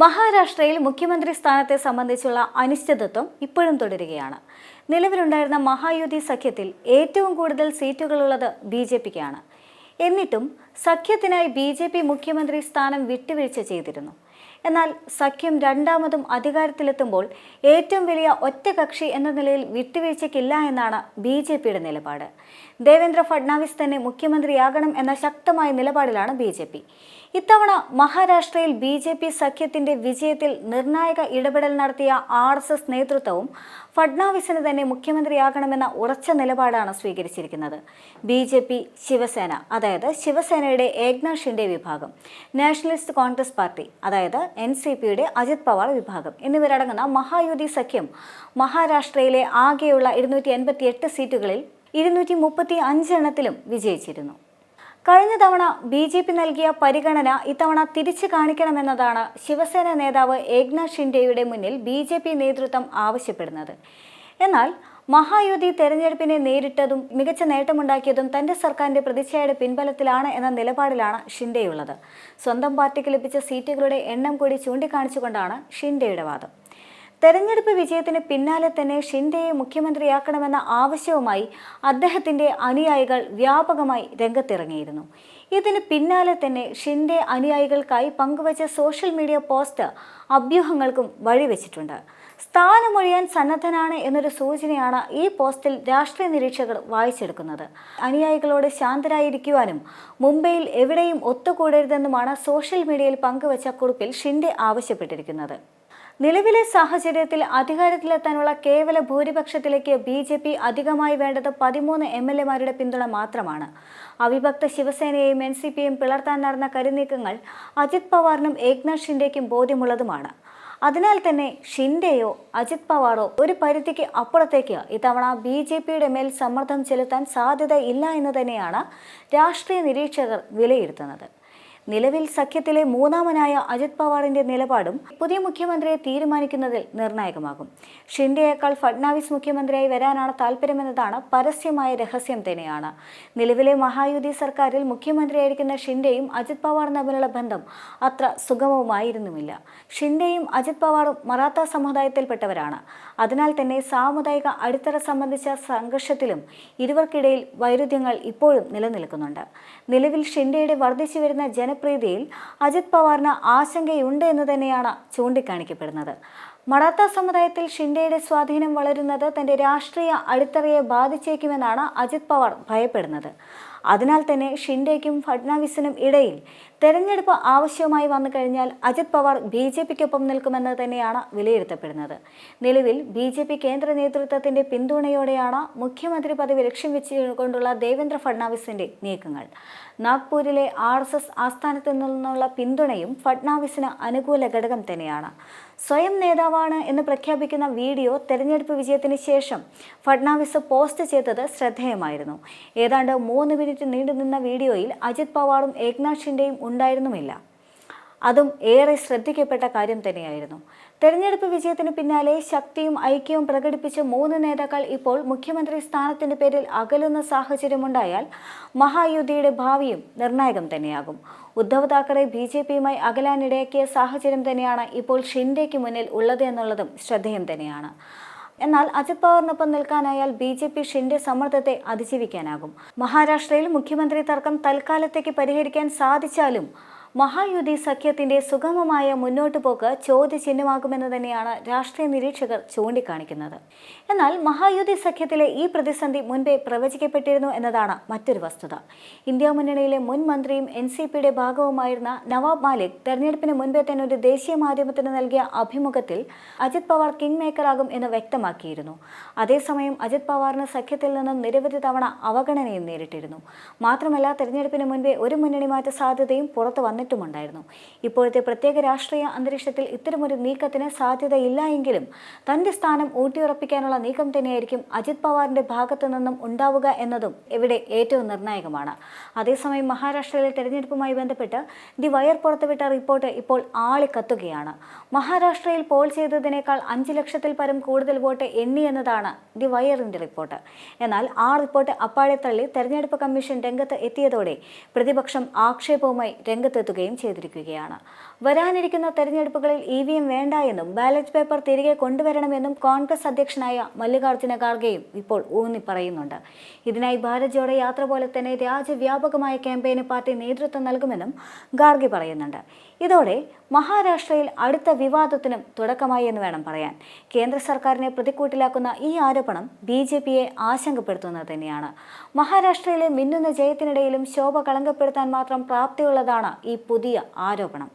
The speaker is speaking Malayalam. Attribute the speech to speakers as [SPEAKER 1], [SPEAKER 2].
[SPEAKER 1] മഹാരാഷ്ട്രയിൽ മുഖ്യമന്ത്രി സ്ഥാനത്തെ സംബന്ധിച്ചുള്ള അനിശ്ചിതത്വം ഇപ്പോഴും തുടരുകയാണ്. നിലവിലുണ്ടായിരുന്ന മഹായുതി സഖ്യത്തിൽ ഏറ്റവും കൂടുതൽ സീറ്റുകളുള്ളത് BJPക്കാണ്. എന്നിട്ടും സഖ്യത്തിനായി BJP മുഖ്യമന്ത്രി സ്ഥാനം വിട്ടുവീഴ്ച ചെയ്തിരുന്നു. എന്നാൽ സഖ്യം രണ്ടാമതും അധികാരത്തിലെത്തുമ്പോൾ ഏറ്റവും വലിയ ഒറ്റകക്ഷി എന്ന നിലയിൽ വിട്ടുവീഴ്ചയ്ക്കില്ല എന്നാണ് BJPയുടെ നിലപാട്. ദേവേന്ദ്ര ഫഡ്നാവിസ് തന്നെ മുഖ്യമന്ത്രിയാകണം എന്ന ശക്തമായ നിലപാടിലാണ് BJP. ഇത്തവണ മഹാരാഷ്ട്രയിൽ BJP സഖ്യത്തിന്റെ വിജയത്തിൽ നിർണായക ഇടപെടൽ നടത്തിയ RSS നേതൃത്വവും ഫഡ്നാവിസിന് തന്നെ മുഖ്യമന്ത്രിയാകണമെന്ന ഉറച്ച നിലപാടാണ് സ്വീകരിച്ചിരിക്കുന്നത്. BJP ശിവസേന, അതായത് ശിവസേനയുടെ ഏക്നാഥ് ഷിൻഡെ വിഭാഗം, നാഷണലിസ്റ്റ് കോൺഗ്രസ് പാർട്ടി, അതായത് NCPയുടെ അജിത് പവാർ വിഭാഗം എന്നിവരടങ്ങുന്ന മഹായുതി സഖ്യം മഹാരാഷ്ട്രയിലെ ആകെയുള്ള 288 സീറ്റുകളിൽ 235 എണ്ണത്തിലും വിജയിച്ചിരുന്നു. കഴിഞ്ഞ തവണ BJP നൽകിയ പരിഗണന ഇത്തവണ തിരിച്ചു കാണിക്കണമെന്നതാണ് ശിവസേന നേതാവ് ഏക്നാഥ് ഷിൻഡെയുടെ മുന്നിൽ BJP നേതൃത്വം ആവശ്യപ്പെടുന്നത്. എന്നാൽ മഹായുതി തെരഞ്ഞെടുപ്പിനെ നേരിട്ടതും മികച്ച നേട്ടമുണ്ടാക്കിയതും തന്റെ സർക്കാരിന്റെ പ്രതിച്ഛായയുടെ പിൻബലത്തിലാണ് എന്ന നിലപാടിലാണ് ഷിൻഡെയുള്ളത്. സ്വന്തം പാർട്ടിക്ക് ലഭിച്ച സീറ്റുകളുടെ എണ്ണം കൂടി ചൂണ്ടിക്കാണിച്ചുകൊണ്ടാണ് ഷിൻഡെയുടെ വാദം. തെരഞ്ഞെടുപ്പ് വിജയത്തിന് പിന്നാലെ തന്നെ ഷിൻഡെയെ മുഖ്യമന്ത്രിയാക്കണമെന്ന ആവശ്യവുമായി അദ്ദേഹത്തിന്റെ അനുയായികൾ വ്യാപകമായി രംഗത്തിറങ്ങിയിരുന്നു. ഇതിന് പിന്നാലെ തന്നെ ഷിൻഡെ അനുയായികൾക്കായി പങ്കുവച്ച സോഷ്യൽ മീഡിയ പോസ്റ്റ് അഭ്യൂഹങ്ങൾക്കും വഴിവെച്ചിട്ടുണ്ട്. സ്ഥാനമൊഴിയാൻ സന്നദ്ധനാണ് എന്നൊരു സൂചനയാണ് ഈ പോസ്റ്റിൽ രാഷ്ട്രീയ നിരീക്ഷകർ വായിച്ചെടുക്കുന്നത്. അനുയായികളോട് ശാന്തരായിരിക്കുവാനും മുംബൈയിൽ എവിടെയും ഒത്തുകൂടരുതെന്നുമാണ് സോഷ്യൽ മീഡിയയിൽ പങ്കുവച്ച കുറിപ്പിൽ ഷിൻഡെ ആവശ്യപ്പെട്ടിരിക്കുന്നത്. നിലവിലെ സാഹചര്യത്തിൽ അധികാരത്തിലെത്താനുള്ള കേവല ഭൂരിപക്ഷത്തിലേക്ക് BJP അധികമായി വേണ്ടത് 13 MLAമാരുടെ പിന്തുണ മാത്രമാണ്. അവിഭക്ത ശിവസേനയെയും NCPയെയും പിളർത്താൻ നടന്ന കരുനീക്കങ്ങൾ അജിത് പവാറിനും ഏക്നാഥ് ഷിൻഡെയ്ക്കും ബോധ്യമുള്ളതുമാണ്. അതിനാൽ തന്നെ ഷിൻഡെയോ അജിത് പവാറോ ഒരു പരിധിക്ക് അപ്പുറത്തേക്ക് ഇത്തവണ BJPയുടെ മേൽ സമ്മർദ്ദം ചെലുത്താൻ സാധ്യതയില്ല എന്ന് തന്നെയാണ് രാഷ്ട്രീയ നിരീക്ഷകർ വിലയിരുത്തുന്നത്. നിലവിൽ സഖ്യത്തിലെ മൂന്നാമനായ അജിത് പവാറിന്റെ നിലപാടും പുതിയ മുഖ്യമന്ത്രിയെ തീരുമാനിക്കുന്നതിൽ നിർണായകമാകും. ഷിൻഡെയേക്കാൾ ഫഡ്നാവിസ് മുഖ്യമന്ത്രിയായി വരാനാണ് താല്പര്യമെന്നതാണ് പരസ്യമായ രഹസ്യം തന്നെയാണ്. നിലവിലെ മഹായുതി സർക്കാരിൽ മുഖ്യമന്ത്രിയായിരിക്കുന്ന ഷിൻഡെയും അജിത് പവാറും തമ്മിലുള്ള ബന്ധം അത്ര സുഗമവുമായിരുന്നുമില്ല. ഷിൻഡെയും അജിത് പവാറും മറാത്ത സമുദായത്തിൽപ്പെട്ടവരാണ്. അതിനാൽ തന്നെ സാമുദായിക അടിത്തറ സംബന്ധിച്ച സംഘർഷത്തിലും ഇരുവർക്കിടയിൽ വൈരുദ്ധ്യങ്ങൾ ഇപ്പോഴും നിലനിൽക്കുന്നുണ്ട്. നിലവിൽ ഷിൻഡെയുടെ വർദ്ധിച്ചു വരുന്ന ജനപ്രീതിയിൽ അജിത് പവാറിന് ആശങ്കയുണ്ട് എന്ന് തന്നെയാണ് ചൂണ്ടിക്കാണിക്കപ്പെടുന്നത്. മറാത്ത സമുദായത്തിൽ ഷിൻഡെയുടെ സ്വാധീനം വളരുന്നത് തന്റെ രാഷ്ട്രീയ അടിത്തറയെ ബാധിച്ചേക്കുമെന്നാണ് അജിത് പവാർ ഭയപ്പെടുന്നത്. അതിനാൽ തന്നെ ഷിൻഡെയ്ക്കും ഫഡ്നാവിസിനും ഇടയിൽ തെരഞ്ഞെടുപ്പ് ആവശ്യമായി വന്നു കഴിഞ്ഞാൽ അജിത് പവാർ BJPക്കൊപ്പം നിൽക്കുമെന്ന് തന്നെയാണ് വിലയിരുത്തപ്പെടുന്നത്. നിലവിൽ BJP കേന്ദ്ര നേതൃത്വത്തിന്റെ പിന്തുണയോടെയാണ് മുഖ്യമന്ത്രി പദവി ലക്ഷ്യം വെച്ചുകൊണ്ടുള്ള ദേവേന്ദ്ര ഫഡ്നാവിസിന്റെ നീക്കങ്ങൾ. നാഗ്പൂരിലെ RSS ആസ്ഥാനത്ത് നിന്നുള്ള പിന്തുണയും ഫഡ്നാവിസിന് അനുകൂല ഘടകം തന്നെയാണ്. സ്വയം നേതാവാണ് എന്ന് പ്രഖ്യാപിക്കുന്ന വീഡിയോ തെരഞ്ഞെടുപ്പ് വിജയത്തിന് ശേഷം ഫഡ്നാവിസ് പോസ്റ്റ് ചെയ്തത് ശ്രദ്ധേയമായിരുന്നു. ഏതാണ്ട് 3 മിനിറ്റ് നീണ്ടുനിന്ന വീഡിയോയിൽ അജിത് പവാറും ഏക്നാഥ് ഷിൻഡെയും ഉണ്ടായിരുന്നുമില്ല. അതും ഏറെ ശ്രദ്ധിക്കപ്പെട്ട കാര്യം തന്നെയായിരുന്നു. തെരഞ്ഞെടുപ്പ് വിജയത്തിന് പിന്നാലെ ശക്തിയും ഐക്യവും പ്രകടിപ്പിച്ച 3 നേതാക്കൾ ഇപ്പോൾ മുഖ്യമന്ത്രി സ്ഥാനത്തിന്റെ പേരിൽ അകലുന്ന സാഹചര്യമുണ്ടായാൽ മഹായുതിയുടെ ഭാവിയും നിർണായകം തന്നെയാകും. ഉദ്ധവ് താക്കറെ BJPയുമായി അകലാനിടയാക്കിയ സാഹചര്യം തന്നെയാണ് ഇപ്പോൾ ഷിൻഡെയ്ക്ക് മുന്നിൽ ഉള്ളത് എന്നുള്ളതും ശ്രദ്ധേയം തന്നെയാണ്. എന്നാൽ അജിത് പവാറിനൊപ്പം നിൽക്കാനായാൽ BJP ഷിൻഡെ സമ്മർദ്ദത്തെ അതിജീവിക്കാനാകും. മഹാരാഷ്ട്രയിൽ മുഖ്യമന്ത്രി തർക്കം തൽക്കാലത്തേക്ക് പരിഹരിക്കാൻ സാധിച്ചാലും മഹായുതി സഖ്യത്തിന്റെ സുഗമമായ മുന്നോട്ടു പോക്ക് ചോദ്യചിഹ്നമാകുമെന്ന് തന്നെയാണ് രാഷ്ട്രീയ നിരീക്ഷകർ ചൂണ്ടിക്കാണിക്കുന്നത്. എന്നാൽ മഹായുതി സഖ്യത്തിലെ ഈ പ്രതിസന്ധി മുൻപേ പ്രവചിക്കപ്പെട്ടിരുന്നു എന്നതാണ് മറ്റൊരു വസ്തുത. ഇന്ത്യ മുന്നണിയിലെ മുൻ മന്ത്രിയും NCPയുടെ ഭാഗവുമായിരുന്ന നവാബ് മാലിക് തെരഞ്ഞെടുപ്പിന് മുൻപേ തന്നെ ഒരു ദേശീയ മാധ്യമത്തിന് നൽകിയ അഭിമുഖത്തിൽ അജിത് പവാർ കിങ് മേക്കറാകും എന്ന് വ്യക്തമാക്കിയിരുന്നു. അതേസമയം അജിത് പവാറിന് സഖ്യത്തിൽ നിന്നും നിരവധി തവണ അവഗണനയും നേരിട്ടിരുന്നു. മാത്രമല്ല തെരഞ്ഞെടുപ്പിന് മുൻപേ ഒരു മുന്നണി മാറ്റ സാധ്യതയും പുറത്തു വന്നിട്ടുമുണ്ടായിരുന്നു. ഇപ്പോഴത്തെ പ്രത്യേക രാഷ്ട്രീയ അന്തരീക്ഷത്തിൽ ഇത്തരമൊരു നീക്കത്തിന് സാധ്യതയില്ല എങ്കിലും തന്റെ സ്ഥാനം ഊട്ടിയുറപ്പിക്കാനുള്ള നീക്കം തന്നെയായിരിക്കും അജിത് പവാറിന്റെ ഭാഗത്തു നിന്നും ഉണ്ടാവുക എന്നതും ഇവിടെ ഏറ്റവും നിർണായകമാണ്. അതേസമയം മഹാരാഷ്ട്രയിലെ തെരഞ്ഞെടുപ്പുമായി ബന്ധപ്പെട്ട് ദി വയർ പുറത്തുവിട്ട റിപ്പോർട്ട് ഇപ്പോൾ ആളിക്കത്തുകയാണ്. മഹാരാഷ്ട്രയിൽ പോൾ ചെയ്തതിനേക്കാൾ 5 ലക്ഷത്തിൽ പരം കൂടുതൽ വോട്ട് എണ്ണി എന്നതാണ് ദി വയറിന്റെ റിപ്പോർട്ട്. എന്നാൽ ആ റിപ്പോർട്ട് അപ്പാടെ തള്ളി തെരഞ്ഞെടുപ്പ് കമ്മീഷൻ രംഗത്ത് എത്തിയതോടെ പ്രതിപക്ഷം ആക്ഷേപവുമായി രംഗത്തെത്തുകയാണ്. വെളിപ്പെടുത്തുകയും ചെയ്തിരിക്കുകയാണ്. വരാനിരിക്കുന്ന തെരഞ്ഞെടുപ്പുകളിൽ EVM വേണ്ട എന്നും ബാലറ്റ് പേപ്പർ തിരികെ കൊണ്ടുവരണമെന്നും കോൺഗ്രസ് അധ്യക്ഷനായ മല്ലികാർജ്ജുന ഖാർഗെയും ഇപ്പോൾ ഊന്നി പറയുന്നുണ്ട്. ഇതിനായി ഭാരത് ജോഡോ യാത്ര പോലെ തന്നെ രാജ്യവ്യാപകമായ ക്യാമ്പയിന് പാർട്ടി നേതൃത്വം നൽകുമെന്നും ഖാർഗെ പറയുന്നുണ്ട്. ഇതോടെ മഹാരാഷ്ട്രയിൽ അടുത്ത വിവാദത്തിനും തുടക്കമായി എന്ന് വേണം പറയാൻ. കേന്ദ്ര സർക്കാരിനെ പ്രതിക്കൂട്ടിലാക്കുന്ന ഈ ആരോപണം BJPയെ ആശങ്കപ്പെടുത്തുന്നത് തന്നെയാണ്. മഹാരാഷ്ട്രയിലെ മിന്നുന്ന ജയത്തിനിടയിലും ശോഭ കളങ്കപ്പെടുത്താൻ മാത്രം പ്രാപ്തിയുള്ളതാണ് ഈ പുതിയ ആരോപണം.